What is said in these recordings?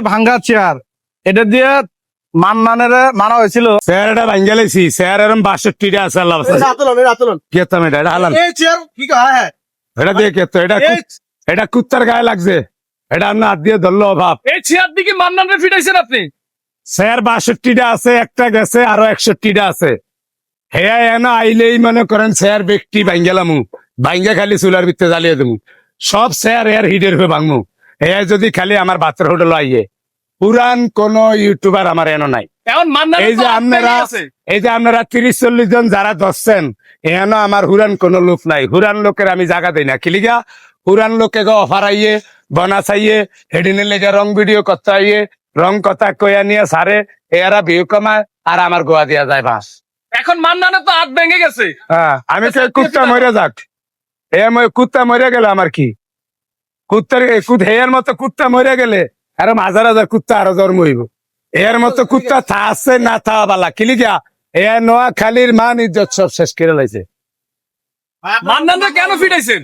ভাঙ্গা চেয়ার এটা দিয়ে মান্নানের মানা হয়েছিল। স্যার এটা ভাঙ্গা লাইছি স্যার এরম 62টা আছে আল্লাহ কেতাম এটা হালাল এটা দিয়ে কেত এটা কুত্তার গায়ে লাগছে এটা আপনি হাত দিয়ে ধরলো অভাব এই চেয়ার দিকে মান্নানের ফিটাইছেন আপনি। স্যার 62টা আছে একটা গেছে আরো 61টা আছে হ্যাঁ এন আইলেই মনে করেন স্যার ব্যক্তি ভাঙ্গেলামু ভাঙ্গা খালি চুলার ভিতরে জ্বালিয়ে দেবো সব স্যার এর হিডের হয়ে ভাঙমু হ্যাঁ যদি খালি আমার বাচ্চার হোটেল আইয়ে পুরান কোন ইউটিউবার আমার এনো নাই। এই যে আপনারা 30-40 জন যারা ধরছেন এনো আমার হুরান কোন লোক নাই হুরান লোকের আমি জায়গা দিই না কিলিগা হুরান লোকে অফার আইয়ে বনা চাইয়ে হেডিনের লেগে রং ভিডিও করতে আইয়ে রং কথা কইয়া নিয়ে সারে এরা ভিউ কমায় আর আমার গোয়া দিয়া যায় বাস। এখন মান্নানের তো হাত ভেঙে গেছে। হ্যাঁ আমি কুত্তা মরে যাক কুত্তা মরে গেলে আমার কি কুত্তার হেয়ার মতো কুত্তা মরে গেলে আরো হাজার হাজার কুত্তা আরো জন্ম হইব এর মতো কুত্তা আছে না থা বালা কিলিগা এ নোয়া খালির মান ইজ্জত সব শেষ করে লাইছে। মান্নানকে কেন ফিটাইছেন?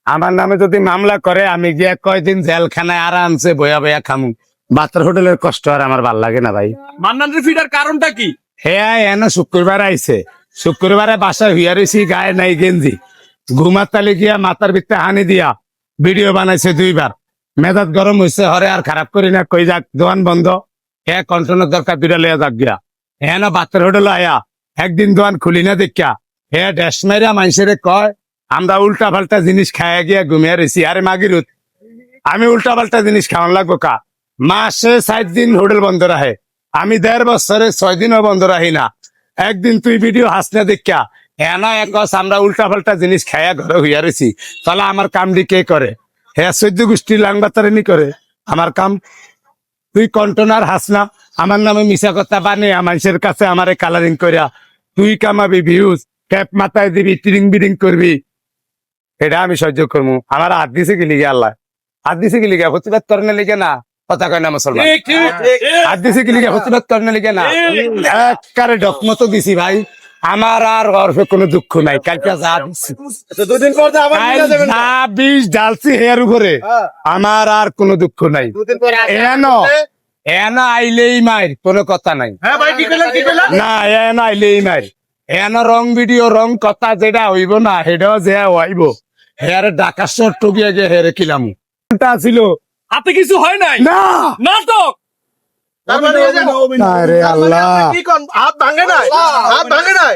আমার নামে যদি মামলা করে আমি গিয়ে কয়দিন জেলখানায় আরামসে বয়া বয়া খামু বাচ্চার হোটেলের কষ্ট আর আমার ভাল লাগে না ভাই। মান্নানের ফিটার কারণটা কি? হ্যাঁ এনে শুক্রবার আইছে শুক্রবারে বাসায় হইয়া রয়েছি গায়ে নাই গেঞ্জি ঘুমার তালে গিয়া মাথার ভিতরে হানি দিয়া ভিডিও বানাইছে 2বার মেজাজ গরম হয়েছে হরে আর খারাপ করি না কই যাক দোকান বন্ধ হ্যাঁ কন্ট্রোলের দরকার 2টা লইয়া যাক গিয়া হ্যাঁ না বাচ্চার হোটেল আয়া একদিন দোকান খুলি না দেখা হ্যাঁ ড্যাশ মাইরা মানুষের কয় আমরা উল্টা পাল্টা জিনিস খাইয়া গিয়া ঘুমিয়ে রয়েছি আরে মাগিরুত আমি উল্টা পাল্টা জিনিস খাওয়ান লাগবো কা মাসে 7 দিন হোটেল বন্ধ রাখে আমি 1.5 বছরে 6 দিনও বন্ধ রাখি না একদিন তুই ভিডিও হাসনা দেখা এনা একস আমরা উল্টা পাল্টা জিনিস খাইয়া ঘরে হইয়া রয়েছি তাহলে আমার কামটি কে করে হ্যাঁ 14 গোষ্ঠী লাংবাতারেনি করে আমার কাম তুই কন্টনার হাসনা আমার নামে মিশা কথা বানিয়ে মানুষের কাছে আমারে কালারিং করিয়া তুই কামাবি ভিউজ ক্যাপ মাথায় দিবি টিরিং বিডিং করবি এটা আমি সহ্য করবো আমার হাত দিছে কি লিগে আল্লাহ হাত দিছে কি লিগে প্রতিবাদ করেন লিগে না কথা কয় না মুসলমান হাত দিছে কি লিগে প্রতিবাদ করেন লিগে না একবারে ডকমতো দিছি ভাই আমার আর অর্ফে কোনো দুঃখ নাই কালকে যা দিচ্ছি 2 দিন পর না 20 ডালছি হেয়ার উপরে আমার আর কোনো দুঃখ নাই এন আইলেই মাইর কোনো কথা নাই না এন আইলেই মাইর এন রং ভিডিও রং কথা যেটা হইব না সেটাও যে হইব হেয়ারে ডাকা শর্ট টুকিয়ে গিয়ে হেরে কিলাম ছিল হাতে কিছু হয় নাই না নাটক আরে আল্লাহ হাত ভাঙে নাই